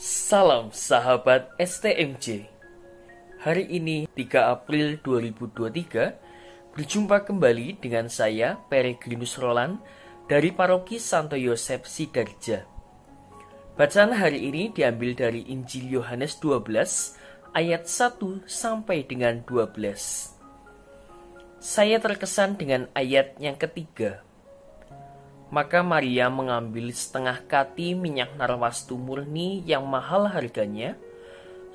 Salam sahabat STMJ. Hari ini 3 April 2023 berjumpa kembali dengan saya Peregrinus Roland dari Paroki Santo Yosef Sidarja. Bacaan hari ini diambil dari Injil Yohanes 12 ayat 1 sampai dengan 12. Saya terkesan dengan ayat yang ketiga. Maka Maria mengambil setengah kati minyak narwastu murni yang mahal harganya,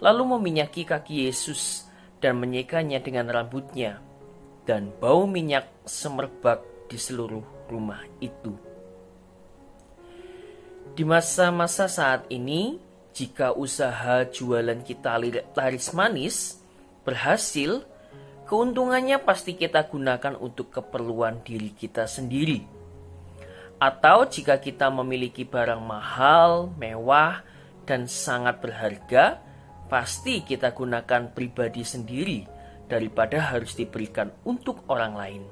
lalu meminyaki kaki Yesus dan menyekanya dengan rambutnya, dan bau minyak semerbak di seluruh rumah itu. Di masa-masa saat ini, jika usaha jualan kita laris manis berhasil, keuntungannya pasti kita gunakan untuk keperluan diri kita sendiri. Atau jika kita memiliki barang mahal, mewah, dan sangat berharga, pasti kita gunakan pribadi sendiri daripada harus diberikan untuk orang lain.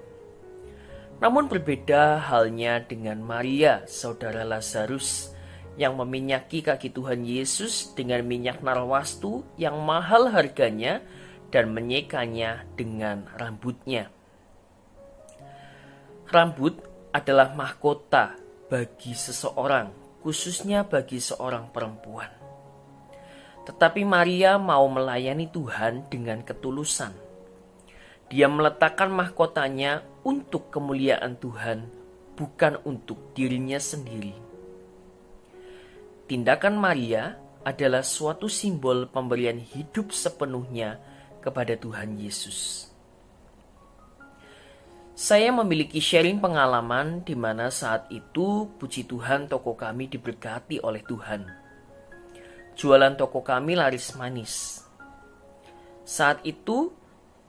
Namun berbeda halnya dengan Maria, saudara Lazarus, yang meminyaki kaki Tuhan Yesus dengan minyak narwastu yang mahal harganya dan menyekanya dengan rambutnya. Rambut adalah mahkota bagi seseorang, khususnya bagi seorang perempuan. Tetapi Maria mau melayani Tuhan dengan ketulusan. Dia meletakkan mahkotanya untuk kemuliaan Tuhan, bukan untuk dirinya sendiri. Tindakan Maria adalah suatu simbol pemberian hidup sepenuhnya kepada Tuhan Yesus. Saya memiliki sharing pengalaman di mana saat itu, puji Tuhan, toko kami diberkati oleh Tuhan. Jualan toko kami laris manis. Saat itu,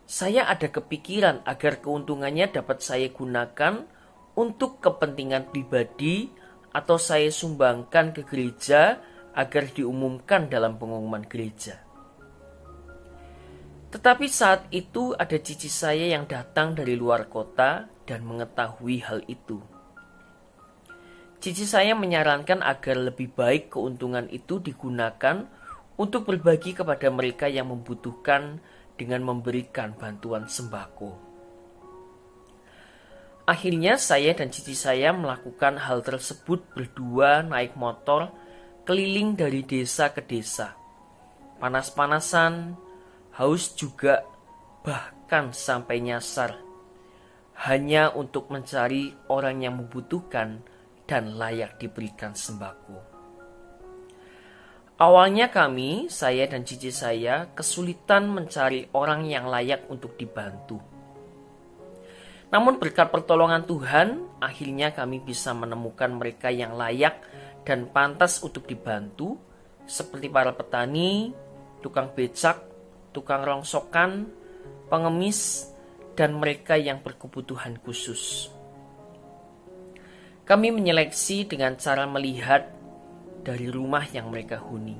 saya ada kepikiran agar keuntungannya dapat saya gunakan untuk kepentingan pribadi atau saya sumbangkan ke gereja agar diumumkan dalam pengumuman gereja. Tetapi saat itu ada cici saya yang datang dari luar kota dan mengetahui hal itu. Cici saya menyarankan agar lebih baik keuntungan itu digunakan untuk berbagi kepada mereka yang membutuhkan dengan memberikan bantuan sembako. Akhirnya saya dan cici saya melakukan hal tersebut berdua naik motor keliling dari desa ke desa. Panas-panasan, haus juga, bahkan sampai nyasar, hanya untuk mencari orang yang membutuhkan dan layak diberikan sembako. Awalnya kami, saya dan cici saya, kesulitan mencari orang yang layak untuk dibantu. Namun berkat pertolongan Tuhan, akhirnya kami bisa menemukan mereka yang layak dan pantas untuk dibantu, seperti para petani, tukang becak, tukang rongsokan, pengemis, dan mereka yang berkebutuhan khusus. Kami menyeleksi dengan cara melihat dari rumah yang mereka huni.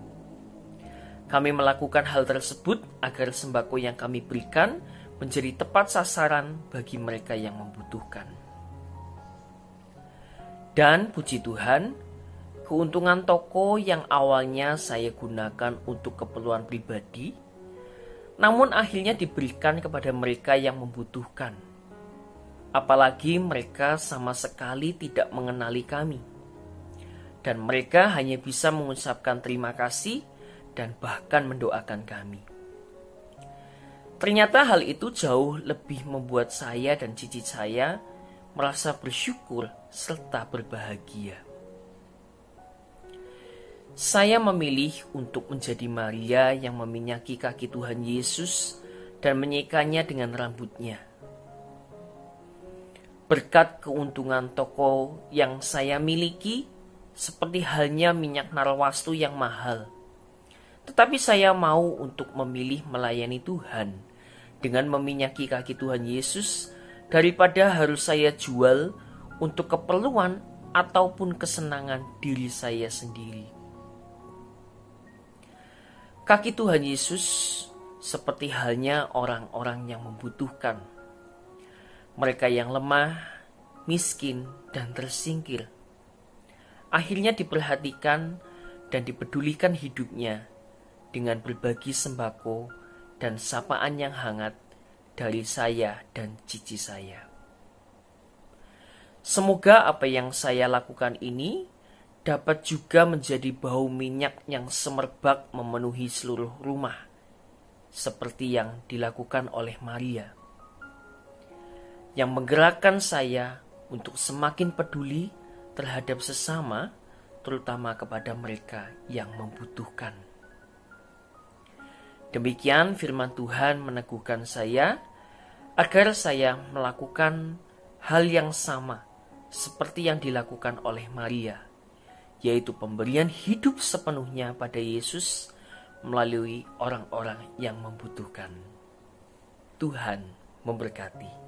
Kami melakukan hal tersebut agar sembako yang kami berikan menjadi tepat sasaran bagi mereka yang membutuhkan. Dan puji Tuhan, keuntungan toko yang awalnya saya gunakan untuk keperluan pribadi, namun akhirnya diberikan kepada mereka yang membutuhkan. Apalagi mereka sama sekali tidak mengenali kami. Dan mereka hanya bisa mengucapkan terima kasih dan bahkan mendoakan kami. Ternyata hal itu jauh lebih membuat saya dan cici saya merasa bersyukur serta berbahagia. Saya memilih untuk menjadi Maria yang meminyaki kaki Tuhan Yesus dan menyekanya dengan rambutnya. Berkat keuntungan toko yang saya miliki, seperti halnya minyak narwastu yang mahal. Tetapi saya mau untuk memilih melayani Tuhan dengan meminyaki kaki Tuhan Yesus daripada harus saya jual untuk keperluan ataupun kesenangan diri saya sendiri. Kaki Tuhan Yesus seperti halnya orang-orang yang membutuhkan. Mereka yang lemah, miskin, dan tersingkir. Akhirnya diperhatikan dan dipedulikan hidupnya dengan berbagi sembako dan sapaan yang hangat dari saya dan cici saya. Semoga apa yang saya lakukan ini dapat juga menjadi bau minyak yang semerbak memenuhi seluruh rumah, seperti yang dilakukan oleh Maria, yang menggerakkan saya untuk semakin peduli terhadap sesama, terutama kepada mereka yang membutuhkan. Demikian firman Tuhan meneguhkan saya agar saya melakukan hal yang sama seperti yang dilakukan oleh Maria, yaitu pemberian hidup sepenuhnya pada Yesus melalui orang-orang yang membutuhkan. Tuhan memberkati.